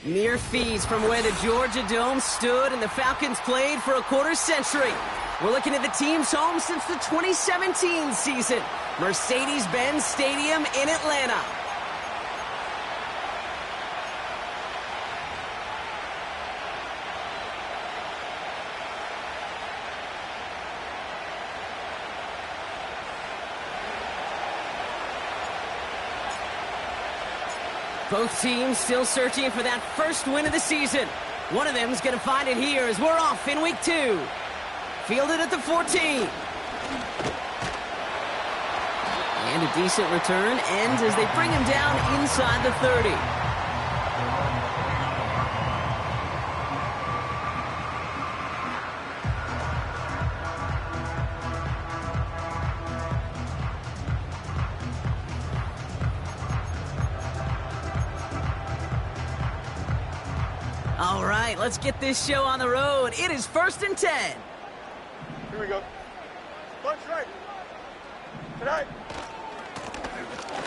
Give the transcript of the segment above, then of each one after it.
Mere feet from where the Georgia Dome stood and the Falcons played for a quarter century. We're looking at the team's home since the 2017 season, Mercedes-Benz Stadium in Atlanta. Both teams still searching for that first win of the season. One of them is going to find it here as we're off in week 2. Fielded at the 14. And a decent return ends as they bring him down inside the 30. All right, let's get this show on the road. It is 1st and 10. Here we go. Punch right. Tonight.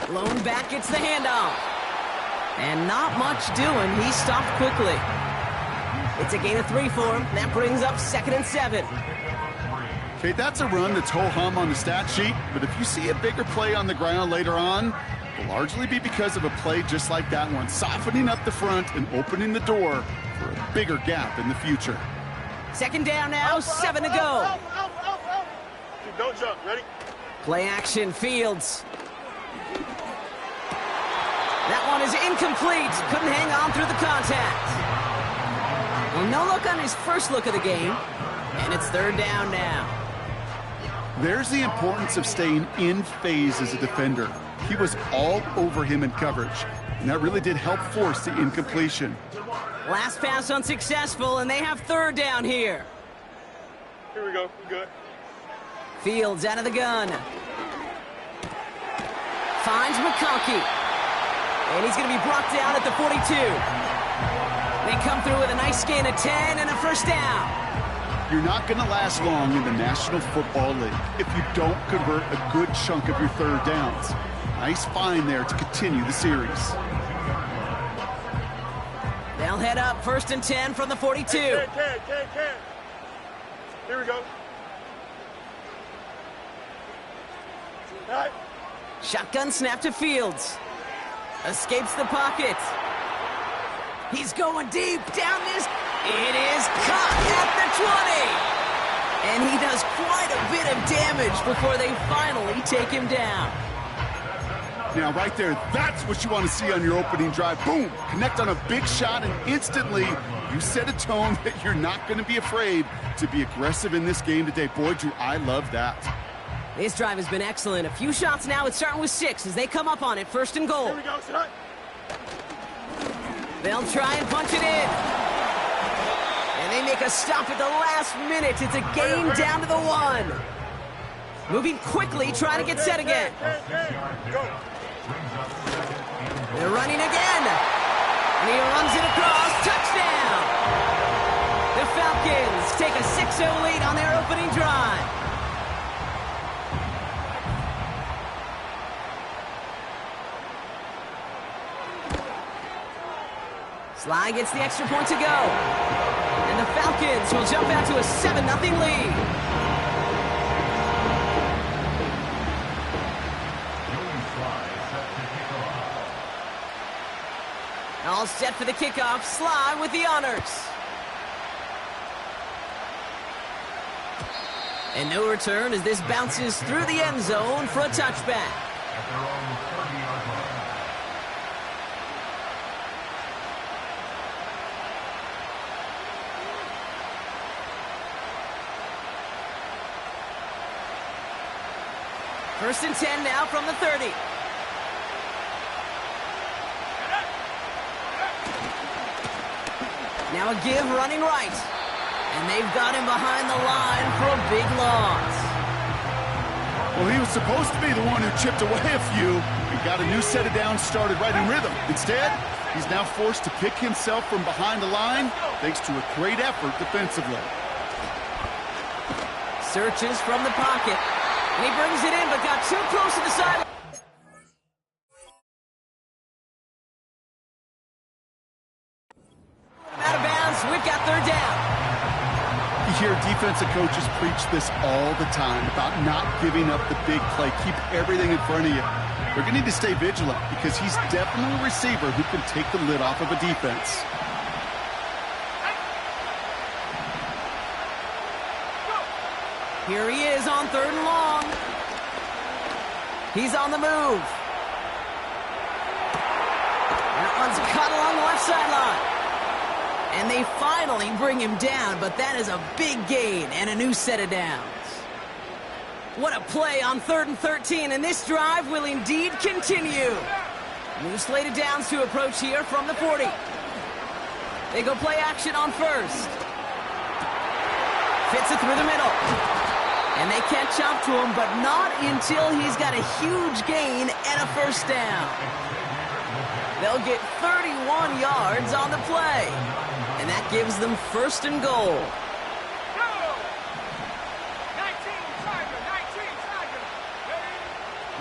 Blown back gets the handoff. And not much doing. He stopped quickly. It's a gain of 3 for him. That brings up 2nd and 7. Okay, that's a run that's ho-hum on the stat sheet, but if you see a bigger play on the ground later on, it'll largely be because of a play just like that one, softening up the front and opening the door for a bigger gap in the future. 2nd down now, 7 to go. Don't jump. Ready? Play action, Fields. That one is incomplete. Couldn't hang on through the contact. Well, no look on his first look of the game, and it's 3rd down now. There's the importance of staying in phase as a defender. He was all over him in coverage, and that really did help force the incompletion. Last pass unsuccessful, and they have 3rd down here. Here we go. We're good. Fields out of the gun. Finds McConkey. And he's going to be brought down at the 42. They come through with a nice gain of 10 and a 1st down. You're not going to last long in the National Football League if you don't convert a good chunk of your 3rd downs. Nice find there to continue the series. They'll head up 1st and 10 from the 42. Hey, Ken. Here we go. Right. Shotgun snap to Fields. Escapes the pocket. He's going deep down this. It is caught at the 20. And he does quite a bit of damage before they finally take him down. Now, right there, that's what you want to see on your opening drive. Boom! Connect on a big shot, and instantly, you set a tone that you're not going to be afraid to be aggressive in this game today. Boy, do I love that. This drive has been excellent. A few shots now. It's starting with 6 as they come up on it. 1st and goal. Here we go, son. They'll try and punch it in. And they make a stop at the last minute. It's a gain down to the 1. Moving quickly, trying to get set again. Go. They're running again. And he runs it across. Touchdown. The Falcons take a 6-0 lead on their opening drive. Sly gets the extra point to go. And the Falcons will jump out to a 7-0 lead. All set for the kickoff. Sly with the honors. And no return as this bounces through the end zone for a touchback. First and 10 now from the 30. Now a give running right. And they've got him behind the line for a big loss. Well, he was supposed to be the one who chipped away a few and got a new set of downs started right in rhythm. Instead, he's now forced to pick himself from behind the line thanks to a great effort defensively. Searches from the pocket. And he brings it in, but got too close to the sideline. defensive coaches preach this all the time about not giving up the big play. Keep everything in front of you. They're going to need to stay vigilant because he's definitely a receiver who can take the lid off of a defense. Here he is on 3rd and long. He's on the move. That one's cut along the left sideline. And they finally bring him down, but that is a big gain and a new set of downs. What a play on 3rd and 13, and this drive will indeed continue. New slated downs to approach here from the 40. They go play action on 1st. Fits it through the middle. And they can't chop to him, but not until he's got a huge gain and a 1st down. They'll get 31 yards on the play. And that gives them 1st and goal.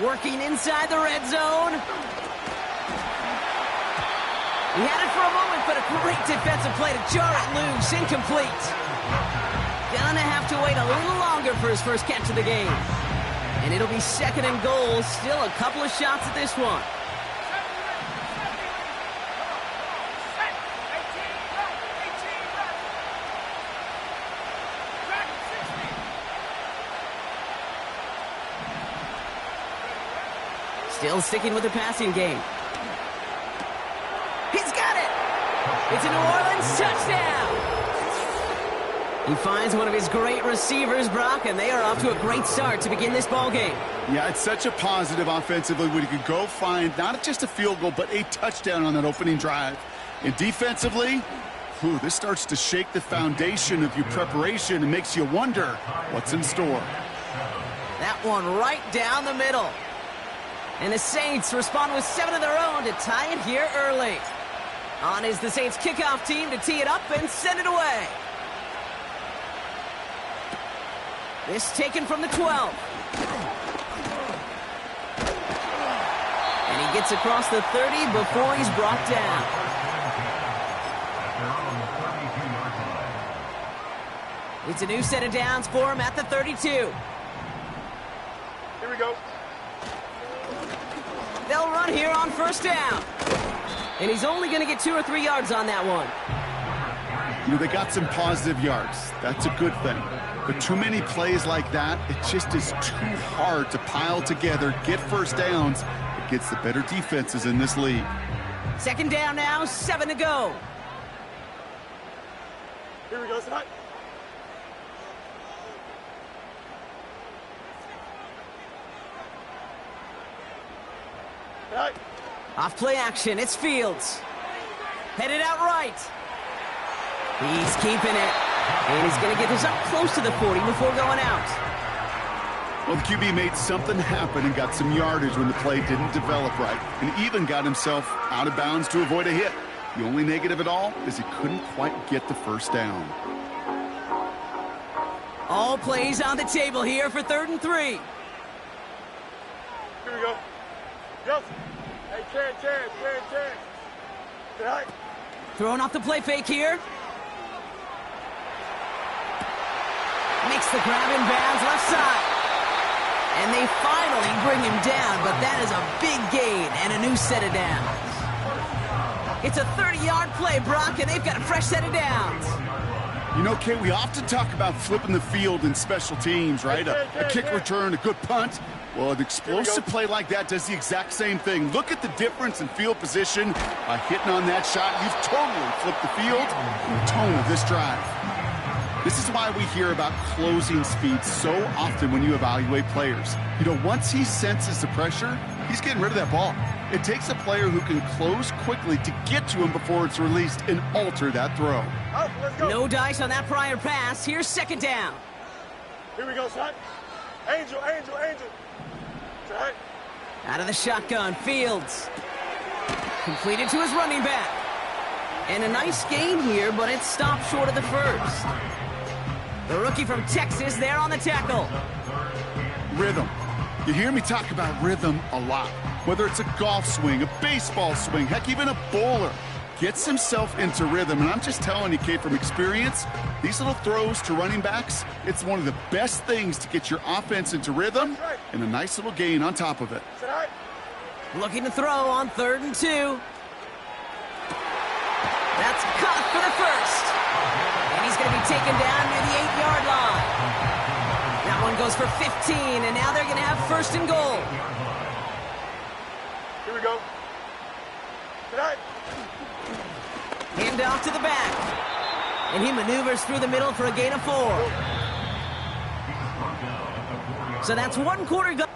Working inside the red zone. He had it for a moment, but a great defensive play to jar it loose. Incomplete. Gonna have to wait a little longer for his first catch of the game. And it'll be 2nd and goal. Still a couple of shots at this one. Still sticking with the passing game. He's got it! It's a New Orleans touchdown! He finds one of his great receivers, Brock, and they are off to a great start to begin this ball game. Yeah, it's such a positive offensively when you could go find not just a field goal, but a touchdown on that opening drive. And defensively, this starts to shake the foundation of your preparation and makes you wonder what's in store. That one right down the middle. And the Saints respond with 7 of their own to tie it here early. On is the Saints kickoff team to tee it up and send it away. This taken from the 12. And he gets across the 30 before he's brought down. It's a new set of downs for him at the 32. Here we go. They'll run here on 1st down. And he's only going to get 2 or 3 yards on that one. They got some positive yards. That's a good thing. But too many plays like that, it just is too hard to pile together, get 1st downs against the better defenses in this league. 2nd down now, 7 to go. Here we go, tonight. Right. Off play action, it's Fields. Headed out right. He's keeping it. And he's going to get this up close to the 40 before going out. Well, the QB made something happen and got some yardage when the play didn't develop right, and even got himself out of bounds to avoid a hit. The only negative at all is he couldn't quite get the 1st down. All plays on the table here for 3rd and 3. Here we go. Go. Hey, Ken. Tonight. Throwing off the play fake here. Makes the grab in bounds left side. And they finally bring him down, but that is a big gain and a new set of downs. It's a 30-yard play, Brock, and they've got a fresh set of downs. You know, Kate, we often talk about flipping the field in special teams, right? A kick return, a good punt. Well, an explosive play like that does the exact same thing. Look at the difference in field position. By hitting on that shot, you've totally flipped the field and the tone of this drive. This is why we hear about closing speed so often when you evaluate players. Once he senses the pressure, he's getting rid of that ball. It takes a player who can close quickly to get to him before it's released and alter that throw. Let's go. No dice on that prior pass. Here's 2nd down. Here we go, son. Angel. Tonight. Out of the shotgun, Fields. Completed to his running back. And a nice gain here, but it stopped short of the 1st. The rookie from Texas there on the tackle. Rhythm. You hear me talk about rhythm a lot. Whether it's a golf swing, a baseball swing, heck, even a bowler. gets himself into rhythm. And I'm just telling you, Kate, from experience, these little throws to running backs, it's one of the best things to get your offense into rhythm and a nice little gain on top of it. Looking to throw on 3rd and 2. That's caught for the first. And he's going to be taken down near the 8-yard line. That one goes for 15, and now they're going to have 1st and goal. Here we go. Tonight. Hand off to the back. And he maneuvers through the middle for a gain of 4. So that's 1 quarter gone.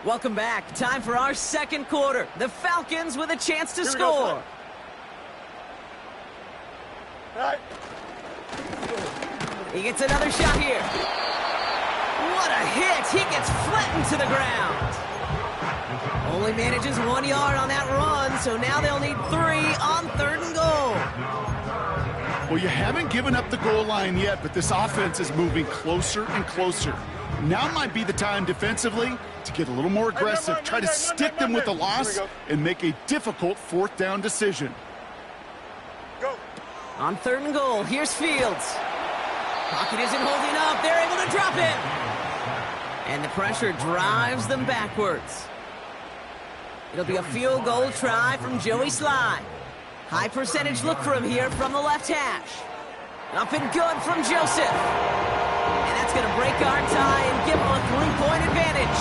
Welcome back. Time for our 2nd quarter. The Falcons with a chance to score. He gets another shot here. What a hit. He gets flattened to the ground. Only manages 1 yard on that run, so now they'll need 3 on 3rd and goal. Well, you haven't given up the goal line yet, but this offense is moving closer and closer. Now might be the time defensively to get a little more aggressive, try to stick them with the loss, and make a difficult 4th down decision. Go. On 3rd and goal, here's Fields. Pocket isn't holding up. They're able to drop it. And the pressure drives them backwards. It'll be a field goal try from Joey Sly. High percentage look for him here from the left hash. Up and good from Joseph. And that's going to break our tie and give them a 3-point advantage.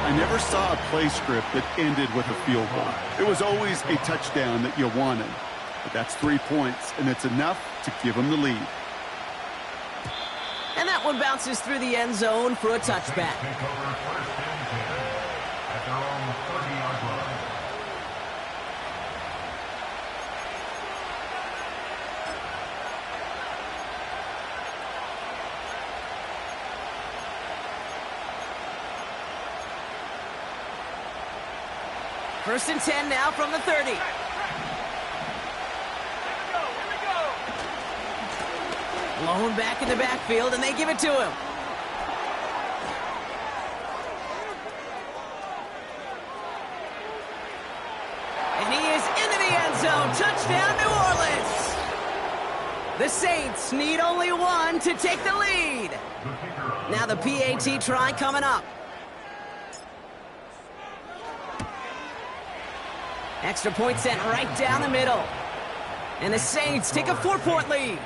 I never saw a play script that ended with a field goal. It was always a touchdown that you wanted. But that's 3 points, and it's enough to give them the lead. And that one bounces through the end zone for a touchback. First and 10 now from the 30. Blown back in the backfield, and they give it to him. And he is into the end zone. Touchdown, New Orleans. The Saints need only 1 to take the lead. Now the PAT try coming up. Extra point sent right down the middle. And the Saints take a 4-point lead.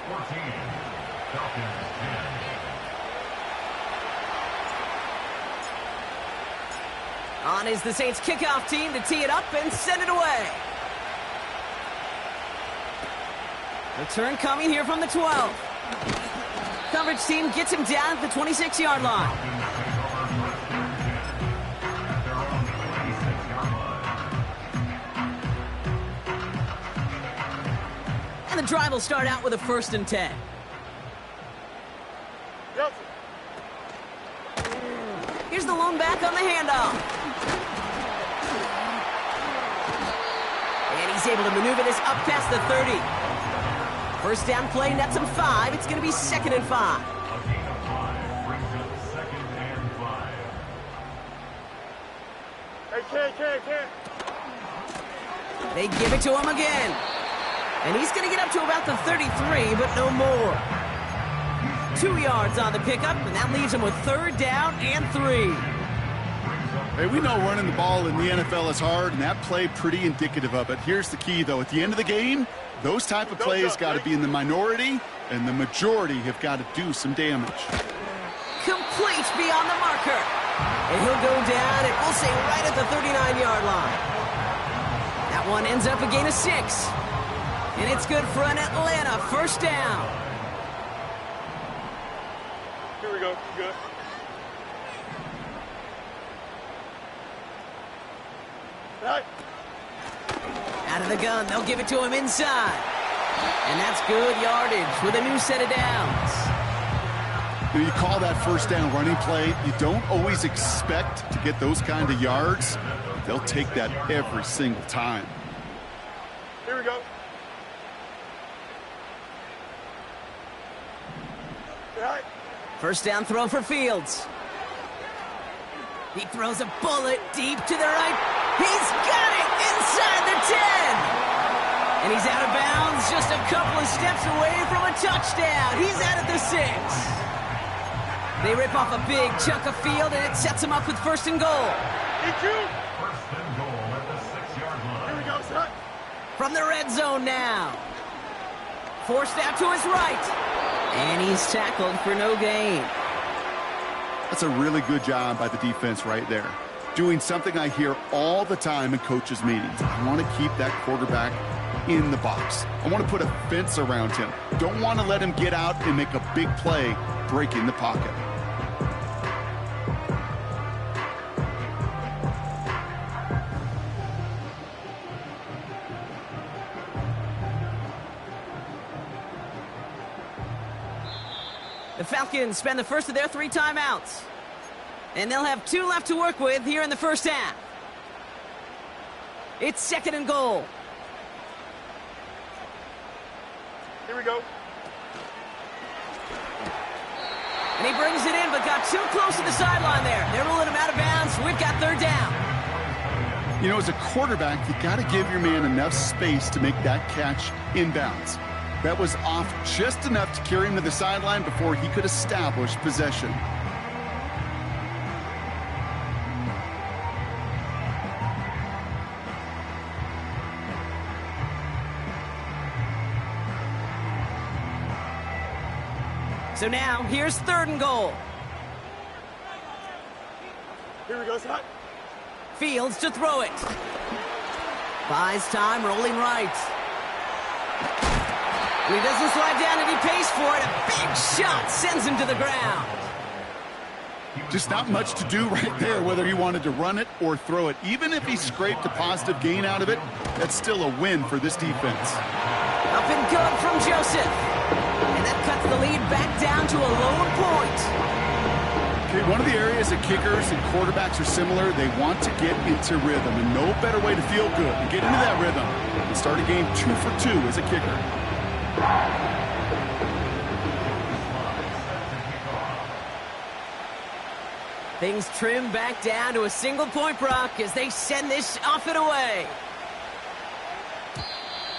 On is the Saints kickoff team to tee it up and send it away. Return coming here from the 12. Coverage team gets him down at the 26-yard line. And the drive will start out with a 1st and 10. Here's the lone back on the handoff. And he's able to maneuver this up past the 30. First down play, nets him 5. It's going to be 2nd and 5. Hey, Ken. They give it to him again. And he's going to get up to about the 33, but no more. 2 yards on the pickup, and that leaves him with 3rd down and 3. Hey, we know running the ball in the NFL is hard, and that play pretty indicative of it. Here's the key, though. At the end of the game, those type of plays got to be in the minority, and the majority have got to do some damage. Complete beyond the marker. And he'll go down, and we'll say right at the 39-yard line. That one ends up a gain of 6. And it's good for an Atlanta 1st down. Here we go. Good. Right. Out of the gun, they'll give it to him inside. And that's good yardage with a new set of downs. You call that 1st down running play, you don't always expect to get those kind of yards. They'll take that every single time. Here we go. First down throw for Fields. He throws a bullet deep to the right. He's got it inside the 10. And he's out of bounds, just a couple of steps away from a touchdown. He's out at the 6. They rip off a big chunk of field, and it sets him up with first and goal. First and goal at the 6-yard line. Here we go, son. From the red zone now. Forced out to his right. And he's tackled for no gain. That's a really good job by the defense right there. Doing something I hear all the time in coaches' meetings. I want to keep that quarterback in the box. I want to put a fence around him. Don't want to let him get out and make a big play breaking the pocket. The Falcons spend the first of their 3 timeouts. And they'll have 2 left to work with here in the first half. It's second and goal. Here we go. And he brings it in, but got too close to the sideline there. They're ruling him out of bounds. We've got third down. You know, as a quarterback, you got to give your man enough space to make that catch inbounds. That was off just enough to carry him to the sideline before he could establish possession. So now, here's third and goal. Here we go, son. Fields to throw it. Buys time, rolling right. And he doesn't slide down, and he pays for it. A big shot sends him to the ground. Just not much to do right there, whether he wanted to run it or throw it. Even if he scraped a positive gain out of it, that's still a win for this defense. Up and good from Joseph. And that cuts the lead back down to a lone point. Okay, one of the areas that kickers and quarterbacks are similar, they want to get into rhythm, and no better way to feel good and get into that rhythm than start a game 2 for 2 as a kicker. Things trim back down to a single point, Brock, as they send this off and away.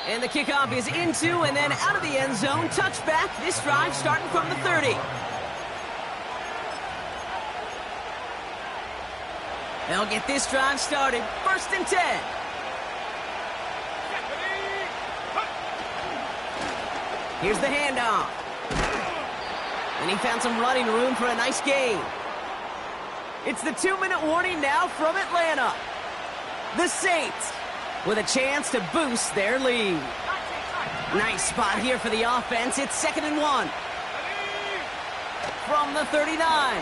And the kickoff is into and then out of the end zone. Touchback, this drive starting from the 30. They'll get this drive started. First and 10. Here's the handoff. And he found some running room for a nice gain. It's the 2-minute warning now from Atlanta. The Saints with a chance to boost their lead. Nice spot here for the offense. It's 2nd and 1. From the 39.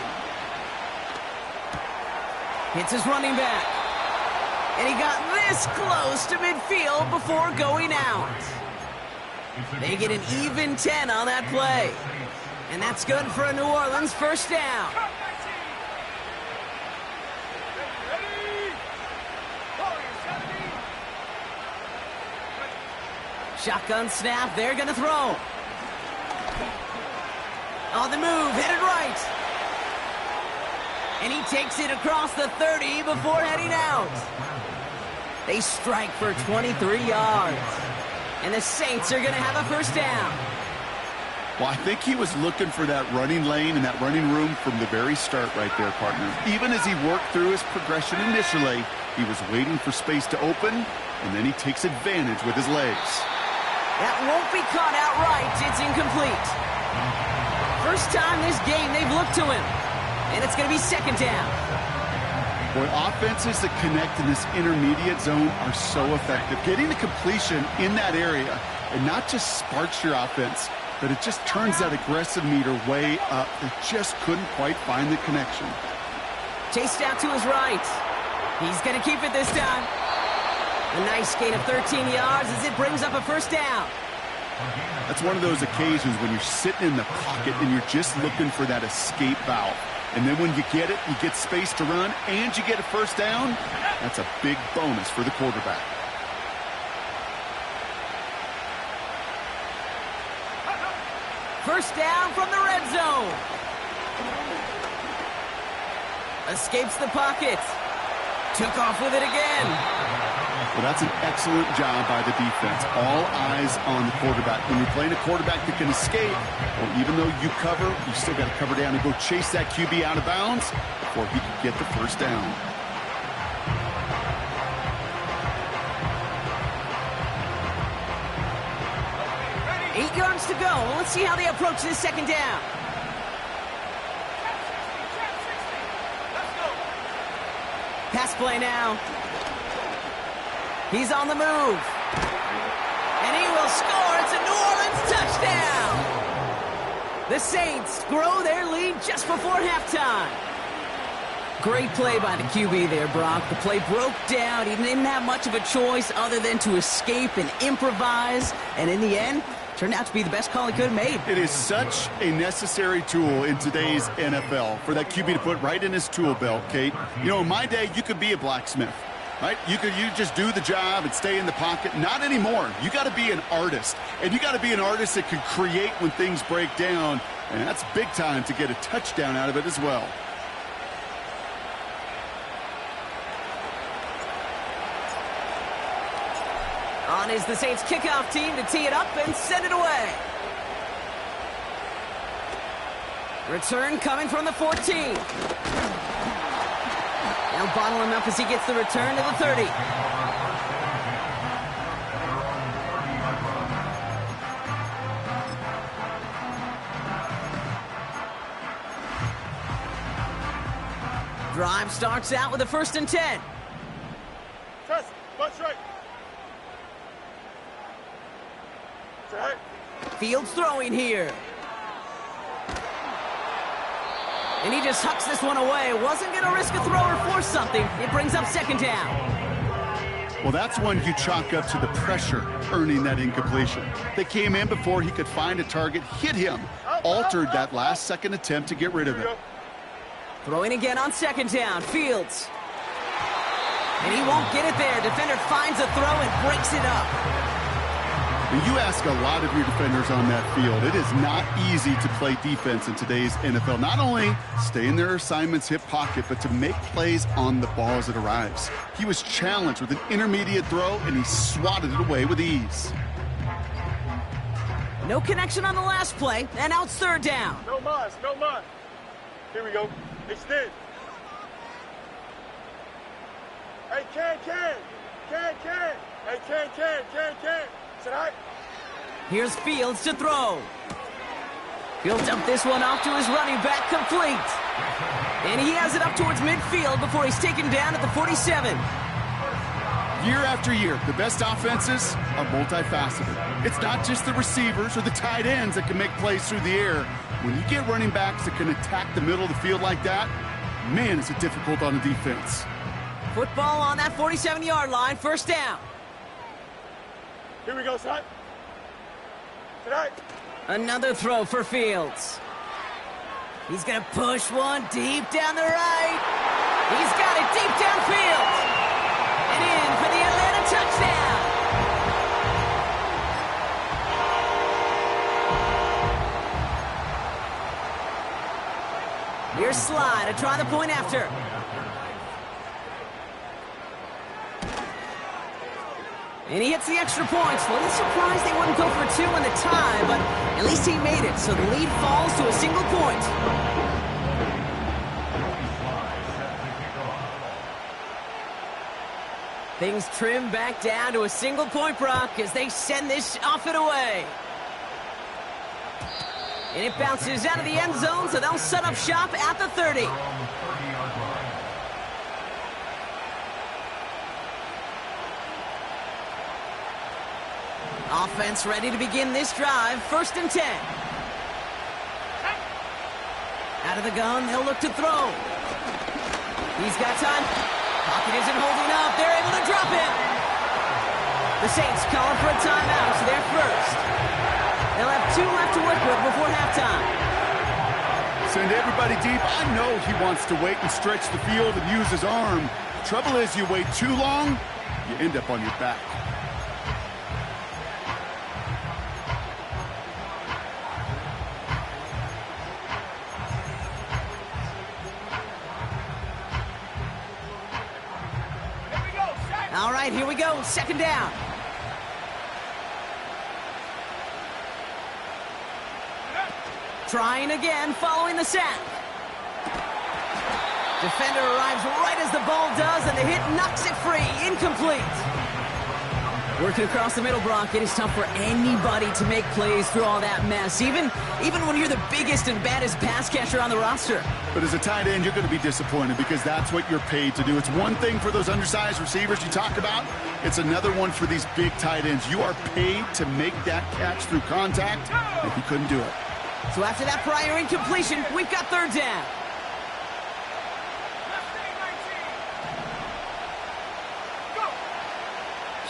Hits his running back. And he got this close to midfield before going out. They get an even 10 on that play. And that's good for a New Orleans first down. Shotgun snap, they're gonna throw. On the move, headed right. And he takes it across the 30 before heading out. They strike for 23 yards. And the Saints are gonna have a first down. Well, I think he was looking for that running lane and that running room from the very start right there, partner. Even as he worked through his progression initially, he was waiting for space to open, and then he takes advantage with his legs. That won't be caught outright. It's incomplete. First time this game they've looked to him. And it's going to be second down. Boy, offenses that connect in this intermediate zone are so effective. Getting the completion in that area, and not just sparks your offense, but it just turns that aggressive meter way up. They just couldn't quite find the connection. Chased out to his right. He's going to keep it this time. A nice gain of 13 yards as it brings up a first down. That's one of those occasions when you're sitting in the pocket and you're just looking for that escape valve. And then when you get it, you get space to run, and you get a first down. That's a big bonus for the quarterback. First down from the red zone. Escapes the pocket. Took off with it again. Well, that's an excellent job by the defense. All eyes on the quarterback. When you're playing a quarterback that can escape, well, even though you cover, you still got to cover down and go chase that QB out of bounds before he can get the first down. Ready. 8 yards to go. Let's see how they approach this second down. Pass play now. He's on the move. And he will score. It's a New Orleans touchdown. The Saints grow their lead just before halftime. Great play by the QB there, Brock. The play broke down. He didn't have much of a choice other than to escape and improvise. And in the end, turned out to be the best call he could have made. It is such a necessary tool in today's NFL for that QB to put right in his tool belt, Kate. You know, in my day, you could be a blacksmith, right? You just do the job and stay in the pocket. Not anymore. You got to be an artist. And you got to be an artist that can create when things break down. And that's big time to get a touchdown out of it as well. On is the Saints kickoff team to tee it up and send it away. Return coming from the 14. Now bottle him up as he gets the return to the 30. Drive starts out with a 1st and 10. Test, butt straight. Fields throwing here. And he just hucks this one away. Wasn't going to risk a throw or force something. It brings up 2nd down. Well, that's one you chalk up to the pressure earning that incompletion. They came in before he could find a target, hit him, altered that last-second attempt to get rid of it. Throwing again on 2nd down. Fields. And he won't get it there. Defender finds a throw and breaks it up. You ask a lot of your defenders on that field. It is not easy to play defense in today's NFL. Not only stay in their assignments, hip pocket, but to make plays on the ball as it arrives. He was challenged with an intermediate throw, and he swatted it away with ease. No connection on the last play, and now it's 3rd down. No mas, no mas. Here we go. Extend. Hey, can. Hey, can. Here's Fields to throw. He'll dump this one off to his running back, complete. And he has it up towards midfield before he's taken down at the 47. Year after year, the best offenses are multifaceted. It's not just the receivers or the tight ends that can make plays through the air. When you get running backs that can attack the middle of the field like that, man, is it difficult on the defense. Football on that 47-yard line, 1st down. Here we go, son. Tonight. Another throw for Fields. He's going to push one deep down the right. He's got it deep downfield. And in for the Atlanta touchdown. Here's Slide to try the point after. And he hits the extra points. A little surprised they wouldn't go for 2 in the tie, but at least he made it, so the lead falls to a single point. Things trim back down to a single point, Brock, as they send this off and away. And it bounces out of the end zone, so they'll set up shop at the 30. Offense ready to begin this drive. 1st and 10. Out of the gun, they'll look to throw. He's got time. Pocket isn't holding up. They're able to drop him. The Saints calling for a timeout, so they're first. They'll have 2 left to work with before halftime. Send everybody deep. I know he wants to wait and stretch the field and use his arm. The trouble is, you wait too long, you end up on your back. All right, here we go. Second down. Trying again, following the sack. Defender arrives right as the ball does, and the hit knocks it free. Incomplete. Working across the middle, Brock, it is tough for anybody to make plays through all that mess, even when you're the biggest and baddest pass catcher on the roster. But as a tight end, you're going to be disappointed because that's what you're paid to do. It's one thing for those undersized receivers you talk about. It's another one for these big tight ends. You are paid to make that catch through contact, and he couldn't do it. So after that prior incompletion, we've got third down.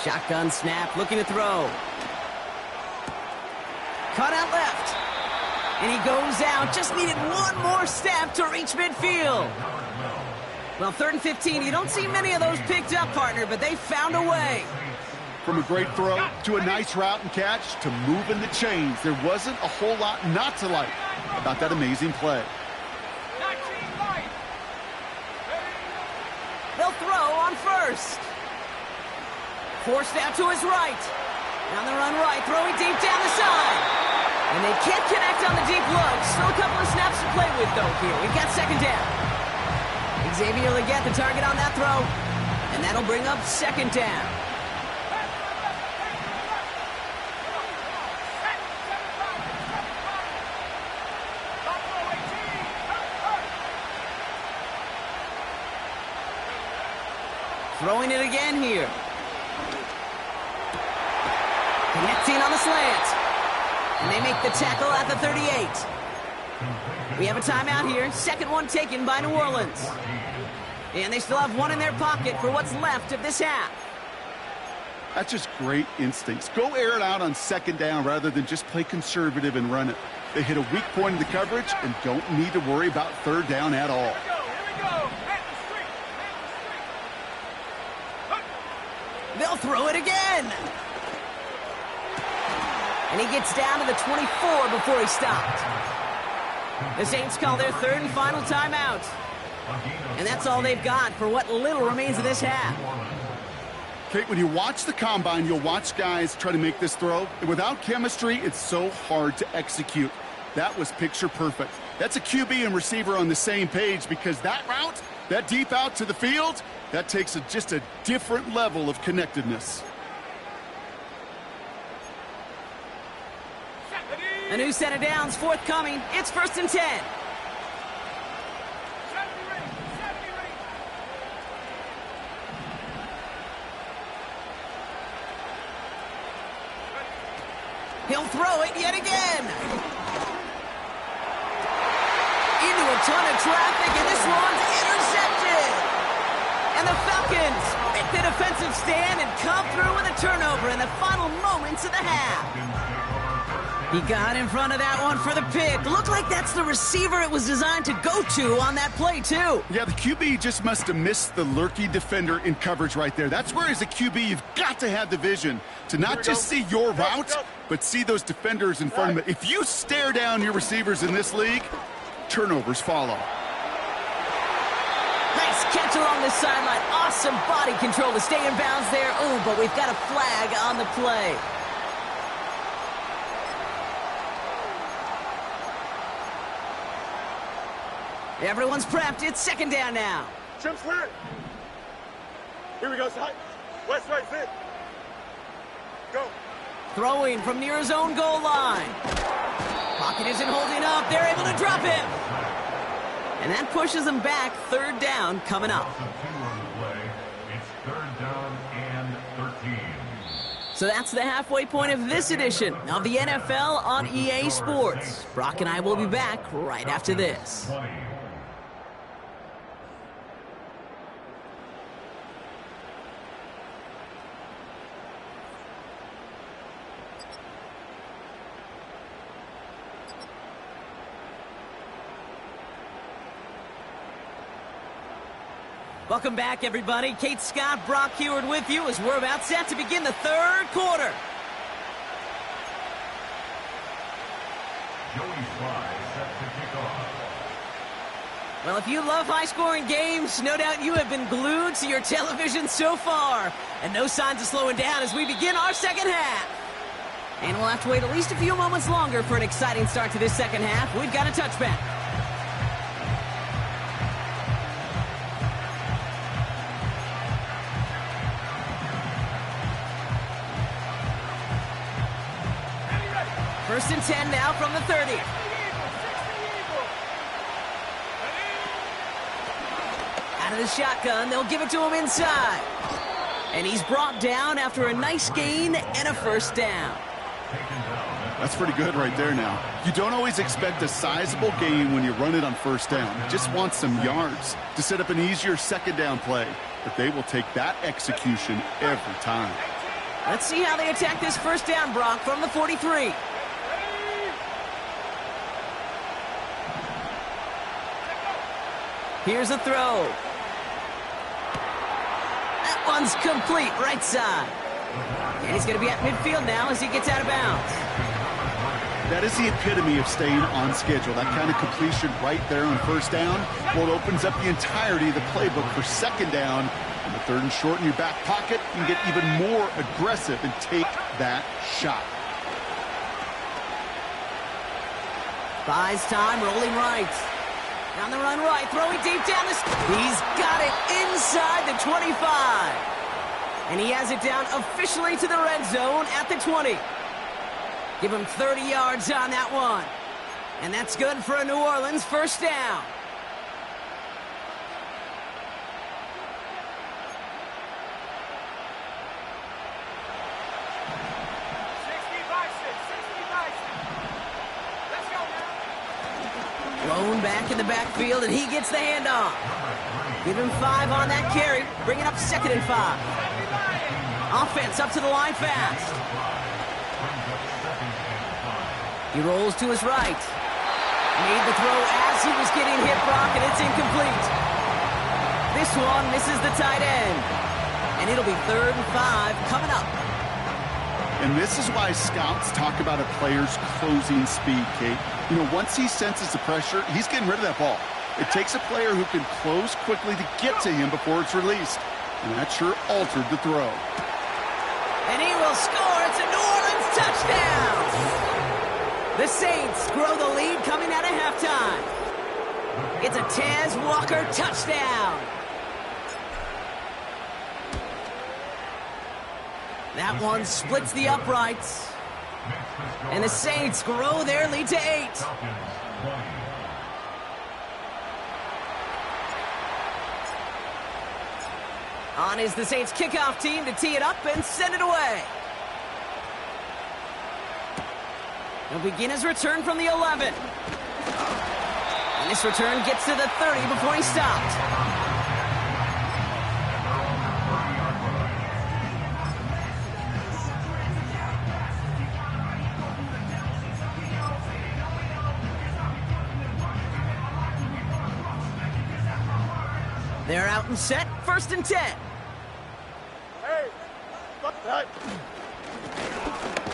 Shotgun snap, looking to throw. Cut out left. And he goes out. Just needed one more step to reach midfield. Well, 3rd and 15. You don't see many of those picked up, partner, but they found a way. From a great throw to a nice route and catch to moving the chains, there wasn't a whole lot not to like about that amazing play. They'll throw on first. Forced out to his right. Down the run right, throwing deep down the side. And they can't connect on the deep look. Still a couple of snaps to play with, though, here. We've got second down. Xavier will get the target on that throw. And that'll bring up second down. Throwing it again here. Connecting on the slant. And they make the tackle at the 38. We have a timeout here. Second one taken by New Orleans. And they still have one in their pocket for what's left of this half. That's just great instincts. Go air it out on second down rather than just play conservative and run it. They hit a weak point in the coverage and don't need to worry about third down at all. They'll throw it again. And he gets down to the 24 before he stopped. The Saints call their third and final timeout. And that's all they've got for what little remains of this half. Kate, when you watch the combine, you'll watch guys try to make this throw. And without chemistry, it's so hard to execute. That was picture perfect. That's a QB and receiver on the same page because that route, that deep out to the field, that takes just a different level of connectedness. A new set of downs forthcoming. It's 1st and 10. He'll throw it yet again. Into a ton of traffic, and this one's intercepted. And the Falcons make the defensive stand and come through with a turnover in the final moments of the half. He got in front of that one for the pick. Looked like that's the receiver it was designed to go to on that play, too. Yeah, the QB just must have missed the lurky defender in coverage right there. That's where, as a QB, you've got to have the vision to not just see your route, but see those defenders in front of it. If you stare down your receivers in this league, turnovers follow. Nice catch along the sideline. Awesome body control to stay in bounds there. Ooh, but we've got a flag on the play. Everyone's prepped. It's second down now. Jump slant. Here we go, side. West right, sit. Go. Throwing from near his own goal line. Pocket isn't holding up. They're able to drop him. And that pushes them back. Third down coming up. It's 3rd down and 13. So that's the halfway point of this edition of the NFL on EA Sports. Brock and I will be back right after this. 20. Welcome back, everybody. Kate Scott, Brock Heward with you as we're about set to begin the third quarter. Joey Fly set to kick off. Well, if you love high-scoring games, no doubt you have been glued to your television so far. And no signs of slowing down as we begin our second half. And we'll have to wait at least a few moments longer for an exciting start to this second half. We've got a touchback. First and 10 now from the 30. Out of the shotgun, they'll give it to him inside. And he's brought down after a nice gain and a first down. That's pretty good right there now. You don't always expect a sizable gain when you run it on first down. You just want some yards to set up an easier second down play. But they will take that execution every time. Let's see how they attack this first down, Brock, from the 43. Here's a throw. That one's complete, right side. And he's going to be at midfield now as he gets out of bounds. That is the epitome of staying on schedule. That kind of completion right there on first down. Well, it opens up the entirety of the playbook for second down. On the third and short in your back pocket, you can get even more aggressive and take that shot. Buys time, rolling right. On the run right, throwing deep down the... He's got it inside the 25. And he has it down officially to the red zone at the 20. Give him 30 yards on that one. And that's good for a New Orleans first down. Blown back in the backfield, and he gets the handoff. Give him 5 on that carry, bringing up 2nd and 5. Offense up to the line fast. He rolls to his right. Made the throw as he was getting hit, Brock, and it's incomplete. This one misses the tight end. And it'll be 3rd and 5 coming up. And this is why scouts talk about a player's closing speed, Kate. You know, once he senses the pressure, he's getting rid of that ball. It takes a player who can close quickly to get to him before it's released. And that sure altered the throw. And he will score. It's a New Orleans touchdown. The Saints grow the lead coming out of halftime. It's a Taz Walker touchdown. That one splits the uprights. And the Saints grow their lead to 8. On is the Saints kickoff team to tee it up and send it away. He'll begin his return from the 11. And this return gets to the 30 before he stopped. They're out and set, 1st and 10. Hey, fuck that.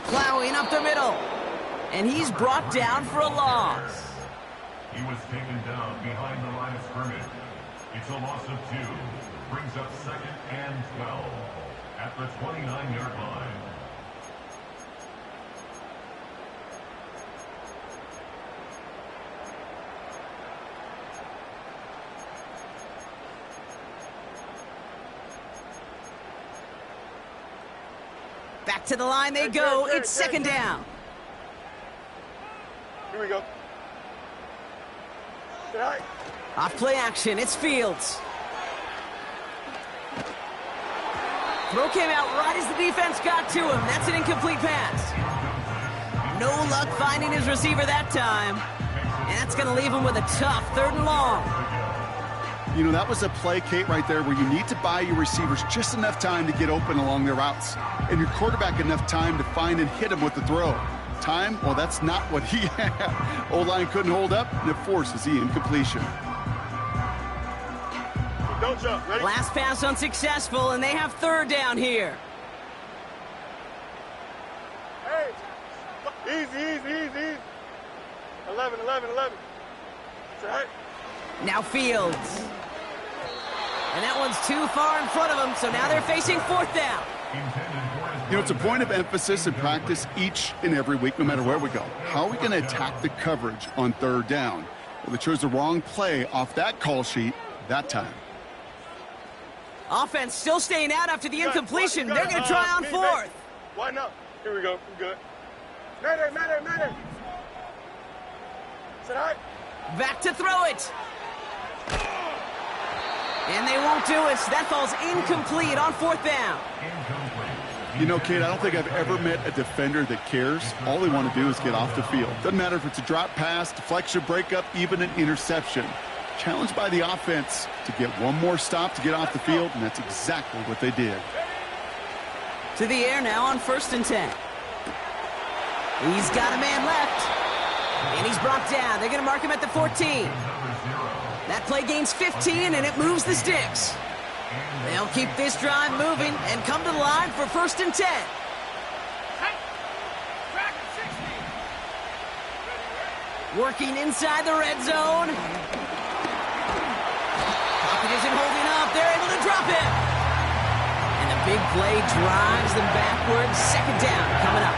Plowing up the middle. And he's brought down for a loss. He was taken down behind the line of scrimmage. It's a loss of 2. Brings up 2nd and 12 at the 29-yard line. Back to the line they go. It's 2nd down. Here we go. Right. Off play action. It's Fields. Throw came out right as the defense got to him. That's an incomplete pass. No luck finding his receiver that time. And that's going to leave him with a tough 3rd and long. You know, that was a play, Kate, right there where you need to buy your receivers just enough time to get open along their routes. And your quarterback enough time to find and hit him with the throw. Time, well, that's not what he had. O-line couldn't hold up, and it forces the incompletion. Don't jump. Ready? Last pass unsuccessful, and they have 3rd down here. Hey, easy. 11. That's right. Now Fields. And that one's too far in front of him, so now they're facing fourth down. You know, it's a point of emphasis in practice each and every week, no matter where we go. How are we going to attack the coverage on third down? Well, they chose the wrong play off that call sheet that time. Offense still staying out after the incompletion. They're going to try on fourth. Why not? Here we go. We're good. Matter. Sit high. Back to throw it. And they won't do it. That falls incomplete on fourth down. You know, Kate, I don't think I've ever met a defender that cares. All they want to do is get off the field. Doesn't matter if it's a drop pass, deflection, breakup, even an interception. Challenged by the offense to get one more stop to get off the field, and that's exactly what they did. To the air now on 1st and 10. He's got a man left. And he's brought down. They're going to mark him at the 14. That play gains 15, and it moves the sticks. They'll keep this drive moving and come to the line for 1st and 10. Working inside the red zone. Pocket isn't holding up. They're able to drop him. And the big play drives them backwards. 2nd down coming up.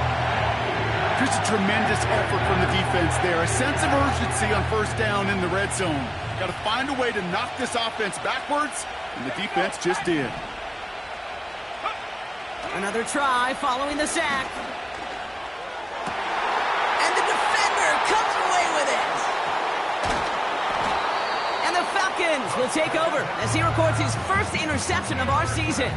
Just a tremendous effort from the defense there. A sense of urgency on 1st down in the red zone. Got to find a way to knock this offense backwards, and the defense just did. Another try following the sack. And the defender comes away with it. And the Falcons will take over as he records his first interception of our season.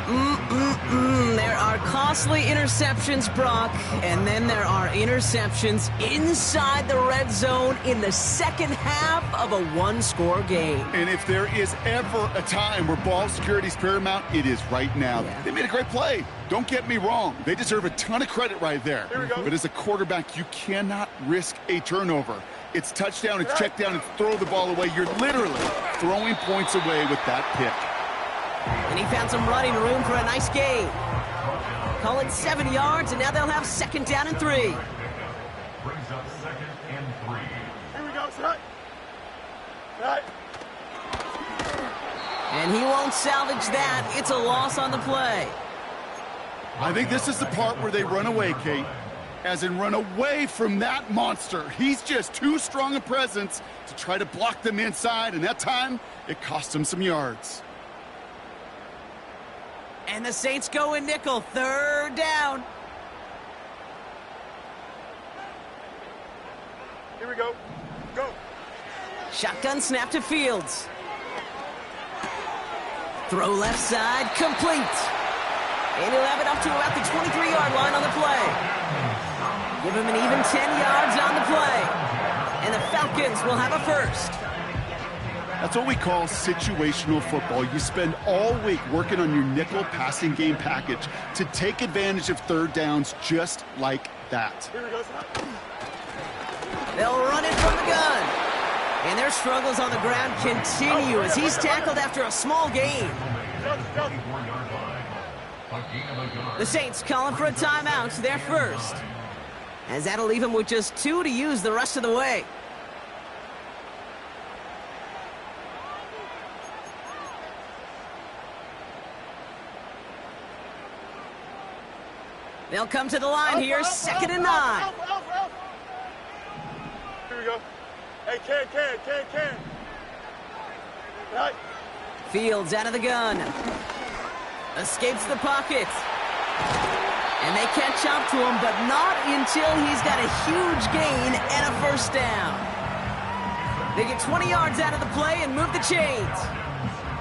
There are costly interceptions, Brock, and then there are interceptions inside the red zone in the second half of a one-score game. And if there is ever a time where ball security is paramount, it is right now. Yeah. They made a great play. Don't get me wrong. They deserve a ton of credit right there. But as a quarterback, you cannot risk a turnover. It's touchdown, it's check down, it's throw the ball away. You're literally throwing points away with that pick. And he found some running room for a nice gain. Call it 7 yards, and now they'll have 2nd down and 3. Brings up 2nd and 3. Here we go, son. Right. And he won't salvage that. It's a loss on the play. I think this is the part where they run away, Kate. As in run away from that monster. He's just too strong a presence to try to block them inside, and that time, it cost him some yards. And the Saints go in nickel. 3rd down. Here we go. Go. Shotgun snap to Fields. Throw left side, complete. And he'll have it up to about the 23-yard line on the play. Give him an even 10 yards on the play. And the Falcons will have a 1st. That's what we call situational football. You spend all week working on your nickel passing game package to take advantage of 3rd downs just like that. Here we go. They'll run it from the gun. And their struggles on the ground continue as he's tackled after a small gain. The Saints calling for a timeout, their 1st. As that'll leave him with just 2 to use the rest of the way. They'll come to the line here, 2nd and 9. Here we go. Hey, can. Right. Fields out of the gun. Escapes the pocket. And they catch up to him, but not until he's got a huge gain and a 1st down. They get 20 yards out of the play and move the chains.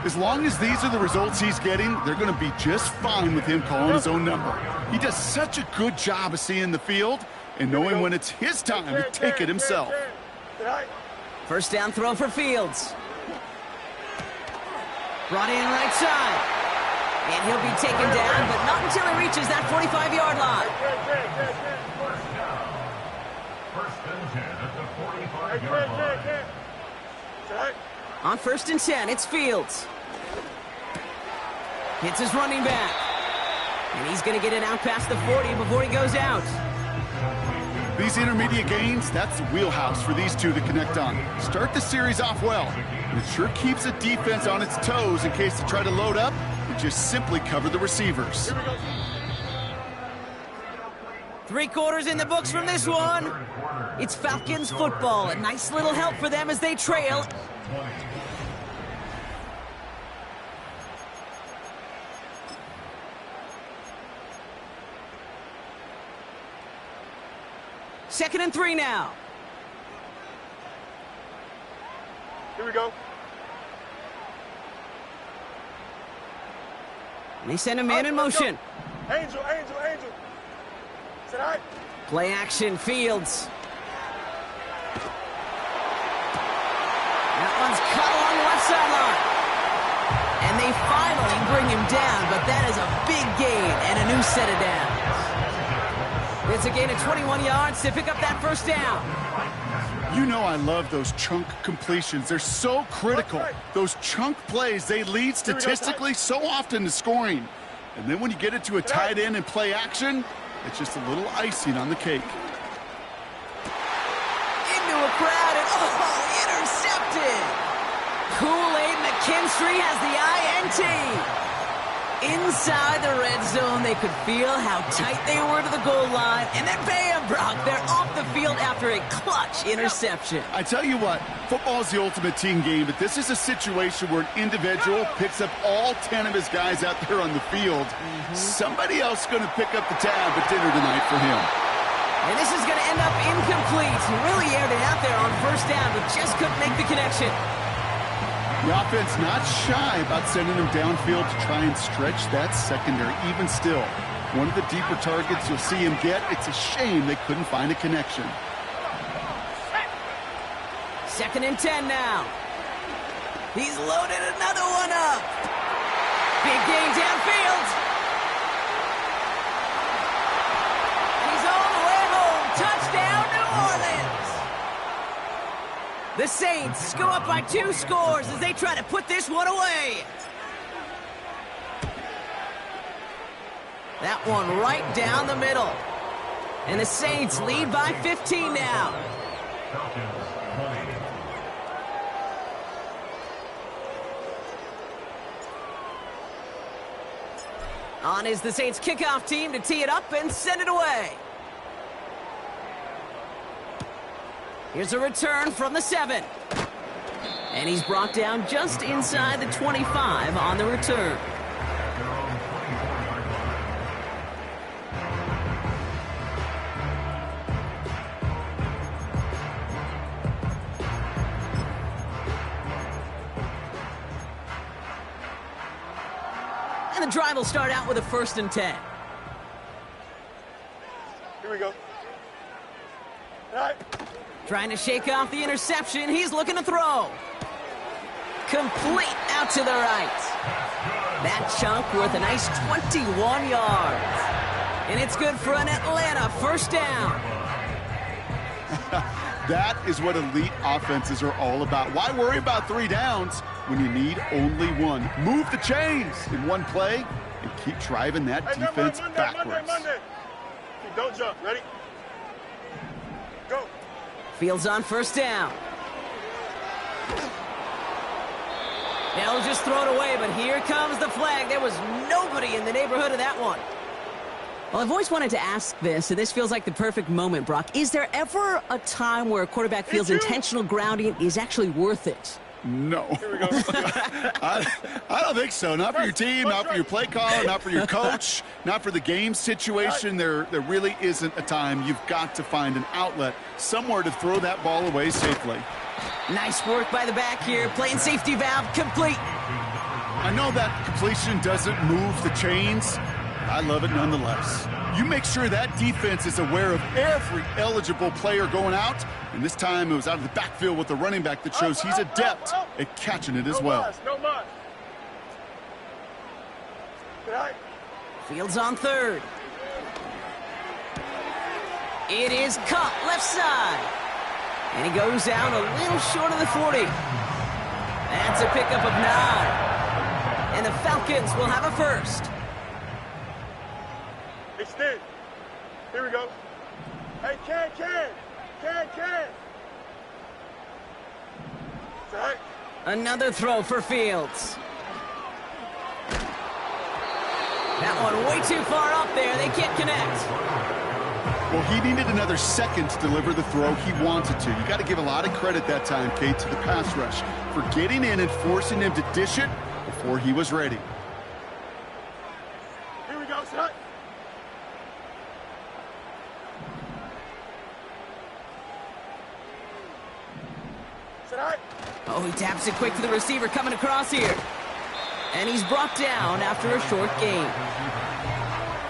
As long as these are the results he's getting, they're going to be just fine with him calling his own number. He does such a good job of seeing the field and knowing when it's his time to take it himself. 1st down throw for Fields. Brought in right side. And he'll be taken down, but not until he reaches that 45-yard line. 1st and 10 at the 45-yard line. On 1st and 10, it's Fields. Hits his running back. And he's going to get it out past the 40 before he goes out. These intermediate games, that's the wheelhouse for these two to connect on. Start the series off well, and it sure keeps the defense on its toes in case they try to load up and just simply cover the receivers. 3 quarters in the books from this one. It's Falcons football. A nice little help for them as they trail. Second and 3 now. Here we go. And they send a man in motion. Angel. Sit high. Play action, Fields. That one's cut along the left sideline. And they finally bring him down, but that is a big gain and a new set of downs. It's a gain of 21 yards to pick up that first down. You know I love those chunk completions. They're so critical. Those chunk plays, they lead statistically so often to scoring. And then when you get it to a tight end and play action, it's just a little icing on the cake. Into a crowd and, intercepted! Kool-Aid McKinstry has the INT. Inside the red zone, they could feel how tight they were to the goal line. And then bam, Brock, they're off the field after a clutch interception. I tell you what, football is the ultimate team game, but this is a situation where an individual picks up all 10 of his guys out there on the field. Somebody else is going to pick up the tab at dinner tonight for him. And this is going to end up incomplete. He really aired it out there on first down, but just couldn't make the connection. The offense not shy about sending them downfield to try and stretch that secondary. Even still, one of the deeper targets you'll see him get, it's a shame they couldn't find a connection. Second and 10 now. He's loaded another one up. Big gain downfield. He's all the way home. Touchdown, New Orleans. The Saints go up by 2 scores as they try to put this one away. That one right down the middle. And the Saints lead by 15 now. On is the Saints kickoff team to tee it up and send it away. Here's a return from the 7. And he's brought down just inside the 25 on the return. And the drive will start out with a 1st and 10. Here we go. All right. Trying to shake off the interception. He's looking to throw. Complete out to the right. That chunk worth a nice 21 yards. And it's good for an Atlanta first down. That is what elite offenses are all about. Why worry about 3 downs when you need only 1? Move the chains in one play and keep driving that defense backwards. Monday. Don't jump. Ready? Go. Fields on first down. They'll just throw it away, but here comes the flag. There was nobody in the neighborhood of that one. Well, I've always wanted to ask this, and this feels like the perfect moment, Brock. Is there ever a time where a quarterback feels intentional grounding is actually worth it? No. Here we go. I don't think so. Not for your team, not for your play caller, not for your coach, not for the game situation. There really isn't a time. You've got to find an outlet, somewhere to throw that ball away safely. Nice work by the back here. Playing safety valve complete. I know that completion doesn't move the chains. I love it nonetheless. You make sure that defense is aware of every eligible player going out, and this time it was out of the backfield with the running back that shows he's adept at catching it as well. No mas. Fields on third. It is cut left side. And he goes out a little short of the 40. That's a pickup of 9. And the Falcons will have a first. Extend. Here we go. Hey, Ken. Right. Another throw for Fields. That one way too far up there. They can't connect. Well, he needed another second to deliver the throw he wanted to. You got to give a lot of credit that time, Kate, to the pass rush for getting in and forcing him to dish it before he was ready. Here we go, son. Oh, he taps it quick to the receiver coming across here. And he's brought down after a short gain.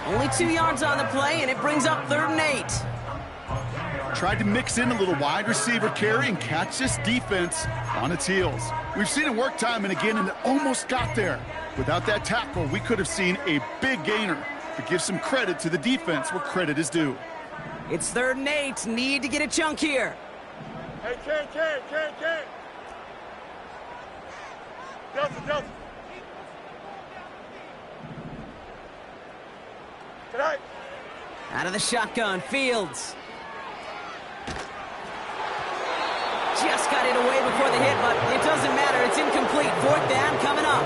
Only 2 yards on the play, and it brings up 3rd and 8. Tried to mix in a little wide receiver carry and catch this defense on its heels. We've seen it work time and again, and it almost got there. Without that tackle, we could have seen a big gainer. But give some credit to the defense where credit is due. It's 3rd and 8. Need to get a chunk here. Hey, Ken. Delta. Tonight. Out of the shotgun, Fields. Just got it away before the hit, but it doesn't matter. It's incomplete. 4th down coming up.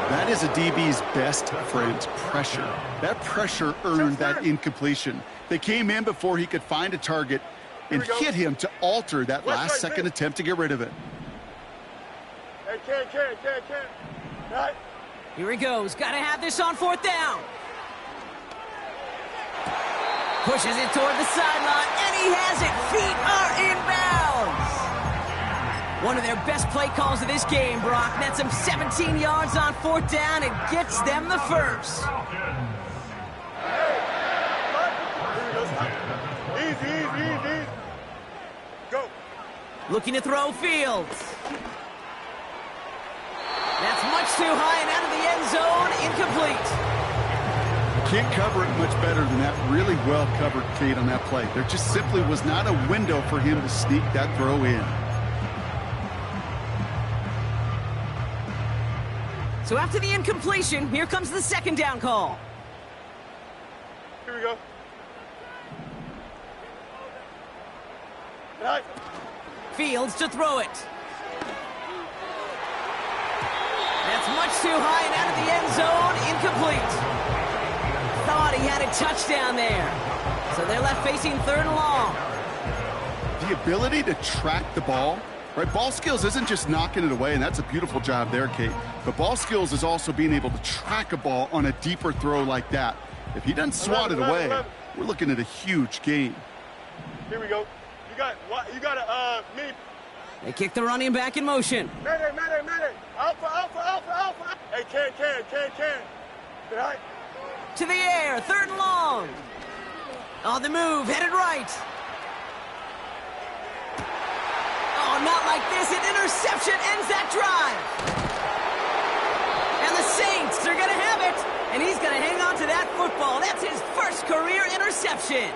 That is a DB's best friend, pressure. That pressure earned that incompletion. They came in before he could find a target and hit him to alter that last-second attempt to get rid of it. Hey, Ken. Right. Here he goes. Got to have this on 4th down. Pushes it toward the sideline, and he has it. Feet are inbounds. One of their best play calls of this game, Brock. Nets them 17 yards on 4th down and gets them the first. Easy. Go. Looking to throw Fields. That's much too high and out of the end zone. Incomplete. Can't cover it much better than that. Really well covered, Kate, on that play. There just simply was not a window for him to sneak that throw in. So after the incompletion, here comes the 2nd down call. Here we go. Right. Fields to throw it. That's much too high and out of the end zone. Incomplete. Thought he had a touchdown there. So they're left facing 3rd and long. The ability to track the ball, right? Ball skills isn't just knocking it away, and that's a beautiful job there, Kate. But ball skills is also being able to track a ball on a deeper throw like that. If he doesn't swat it away, we're looking at a huge gain. Here we go. You got a mini. They kick the running back in motion. Mayday. Alpha. Hey, Ken. Right. To the air, 3rd and long. On the move, headed right. Oh, not like this. An interception ends that drive. And the Saints are going to have it. And he's going to hang on to that football. That's his first career interception.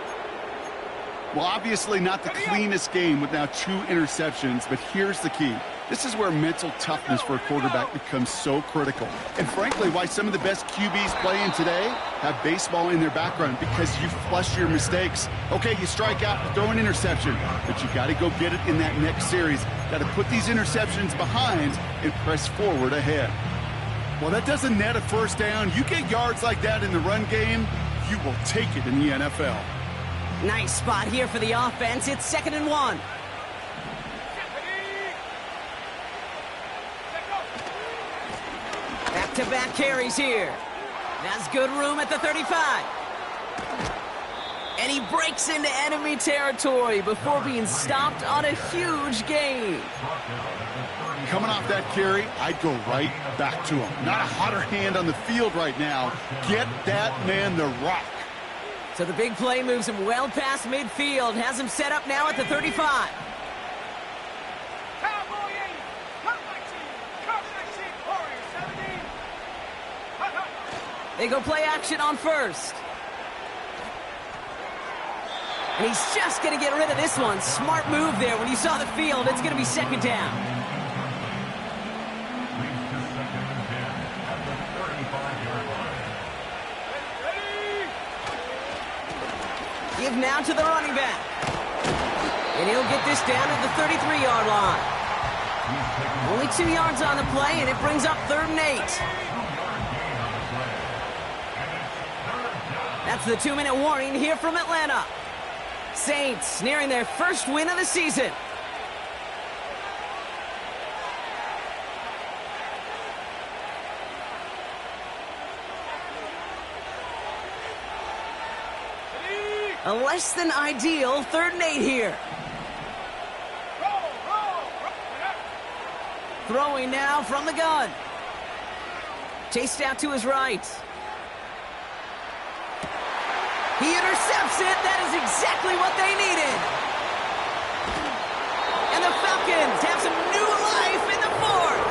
Well, obviously not the cleanest game with now 2 interceptions, but here's the key. This is where mental toughness for a quarterback becomes so critical. And frankly, why some of the best QBs playing today have baseball in their background, because you flush your mistakes. Okay, you strike out, throw an interception, but you got to go get it in that next series. Got to put these interceptions behind and press forward ahead. Well, that doesn't net a 1st down. You get yards like that in the run game, you will take it in the NFL. Nice spot here for the offense. It's 2nd and 1. Back-to-back carries here. That's good room at the 35. And he breaks into enemy territory before being stopped on a huge gain. Coming off that carry, I'd go right back to him. Not a hotter hand on the field right now. Get that man the rock. So the big play moves him well past midfield. Has him set up now at the 35. They go play action on 1st. And he's just going to get rid of this one. Smart move there. When you saw the field, it's going to be 2nd down. give now to the running back. And he'll get this down at the 33-yard line. Only 2 yards on the play, and it brings up 3rd and 8. That's the 2-minute warning here from Atlanta. Saints nearing their first win of the season. A less than ideal 3rd and 8 here. Throwing now from the gun. Chased out to his right. He intercepts it. That is exactly what they needed. And the Falcons have some new life in the 4th.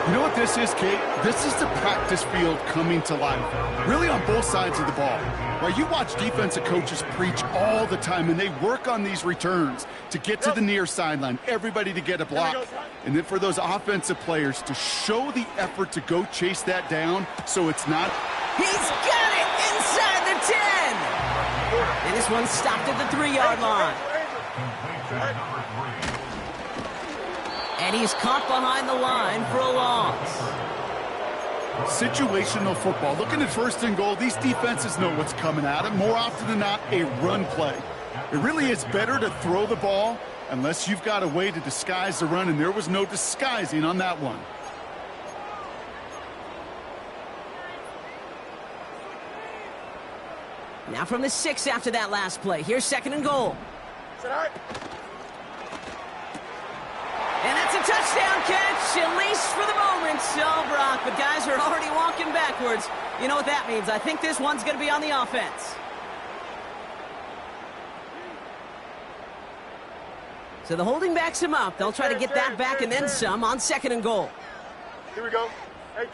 You know what this is, Kate? This is the practice field coming to life. Really on both sides of the ball. Right, you watch defensive coaches preach all the time, and they work on these returns to get to the near sideline, everybody to get a block. And then for those offensive players to show the effort to go chase that down so it's not. He's got it inside the 10. And this one stopped at the 3-yard line. And he's caught behind the line for a loss. Situational football. Looking at 1st and goal, these defenses know what's coming at them. More often than not, a run play. It really is better to throw the ball unless you've got a way to disguise the run, and there was no disguising on that one. Now from the 6 after that last play. Here's 2nd and goal. And that's a touchdown catch, at least for the moment. Oh, Brock, but guys are already walking backwards. You know what that means. I think this one's going to be on the offense. So the holding backs him up. They'll try to get that back and then some on 2nd and goal. Here we go. Hey,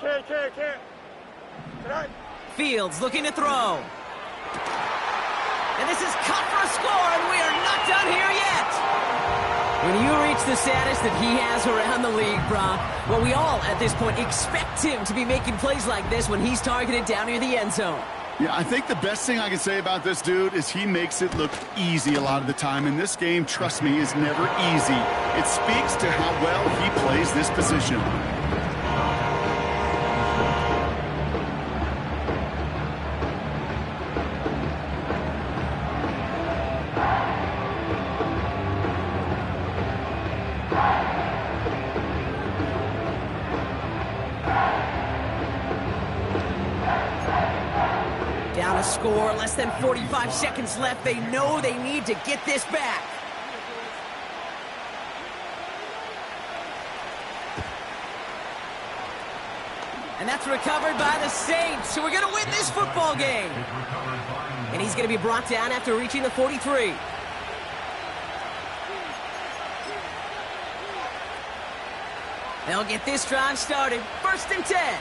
Ken. Fields looking to throw. And this is caught for a score, and we are not done here yet. When you reach the status that he has around the league, Brock, well, we all, at this point, expect him to be making plays like this when he's targeted down near the end zone. Yeah, I think the best thing I can say about this dude is he makes it look easy a lot of the time. And this game, trust me, is never easy. It speaks to how well he plays this position. Down a score, less than 45 seconds left. They know they need to get this back. And that's recovered by the Saints. So we're going to win this football game. And he's going to be brought down after reaching the 43. They'll get this drive started. 1st and 10.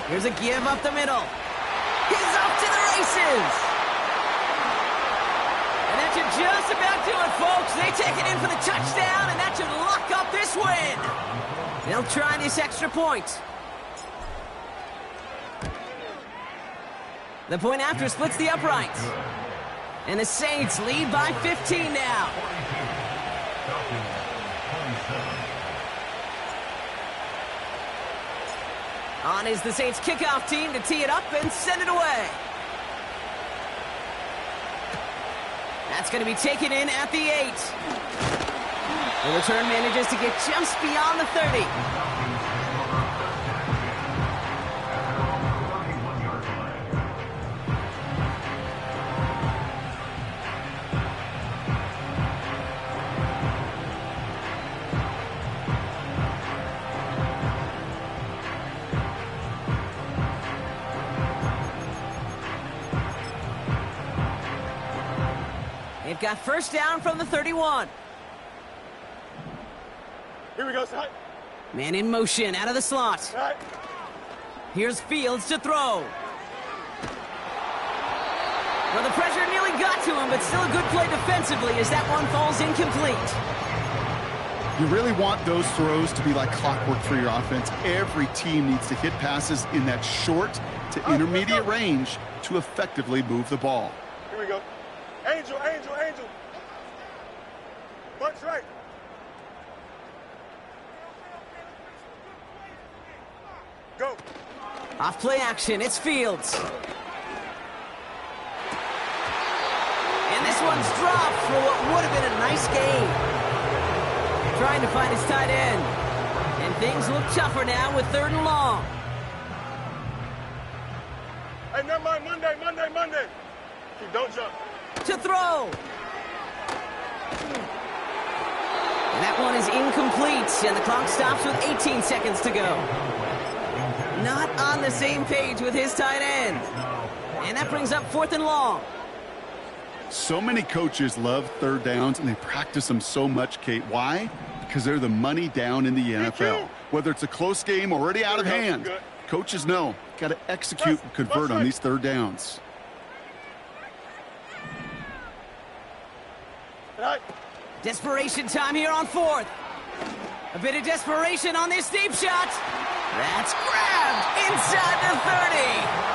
Here's a give up the middle. He's off to the races. And that should just about do it, folks. They take it in for the touchdown, and that should lock up this win. They'll try this extra point. The point after splits the uprights. And the Saints lead by 15 now. On is the Saints kickoff team to tee it up and send it away. That's going to be taken in at the 8. The return manages to get just beyond the 30. They've got first down from the 31. Here we go, son. Man in motion out of the slot. All right. Here's Fields to throw. Well, the pressure nearly got to him, but still a good play defensively as that one falls incomplete. You really want those throws to be like clockwork for your offense. Every team needs to hit passes in that short to intermediate range to effectively move the ball. Here we go. Angel, angel, angel. Bunch right. Go. Off play action, it's Fields. And this one's dropped for what would have been a nice game. Trying to find his tight end. And things look tougher now with 3rd and long. Hey, never mind, Monday. Don't jump. To throw. And that one is incomplete, and the clock stops with 18 seconds to go. Not on the same page with his tight end. And that brings up 4th and long. So many coaches love 3rd downs, and they practice them so much, Kate. Why? Because they're the money down in the NFL. Whether it's a close game already out of hand, coaches know, got to execute and convert on these 3rd downs. Desperation time here on 4th. A bit of desperation on this deep shot. That's grabbed inside the 30.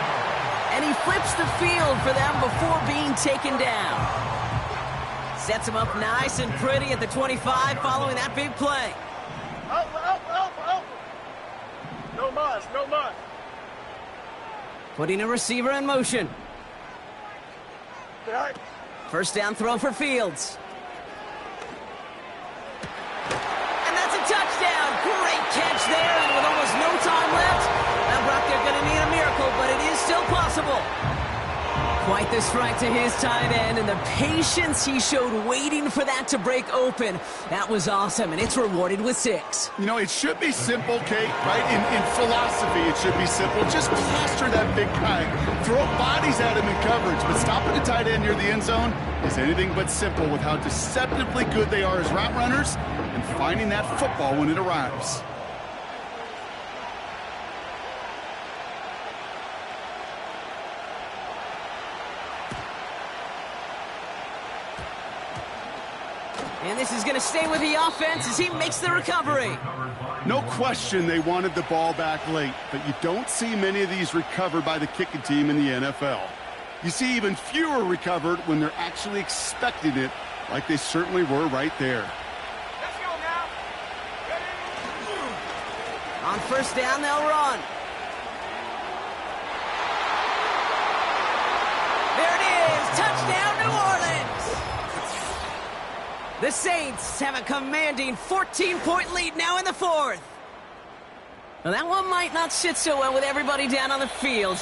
And he flips the field for them before being taken down. Sets him up nice and pretty at the 25 following that big play. Out. No mas. Putting a receiver in motion. Right. 1st down throw for Fields. And that's a touchdown. Great catch there, and with almost no time left. Now, Brock, they're going to need a miracle, but it is still possible. Quite the strike to his tight end, and the patience he showed waiting for that to break open. That was awesome, and it's rewarded with 6. You know, it should be simple, Kate, right? In philosophy, it should be simple. Just plaster that big guy. Throw bodies at him in coverage, but stopping the tight end near the end zone is anything but simple with how deceptively good they are as route runners and finding that football when it arrives. And this is going to stay with the offense as he makes the recovery. No question they wanted the ball back late, but you don't see many of these recovered by the kicking team in the NFL. You see even fewer recovered when they're actually expecting it, like they certainly were right there. Let's go now. Ready? On 1st down, they'll run. There it is. Touchdown, New Orleans. The Saints have a commanding 14-point lead now in the 4th. Now that one might not sit so well with everybody down on the field.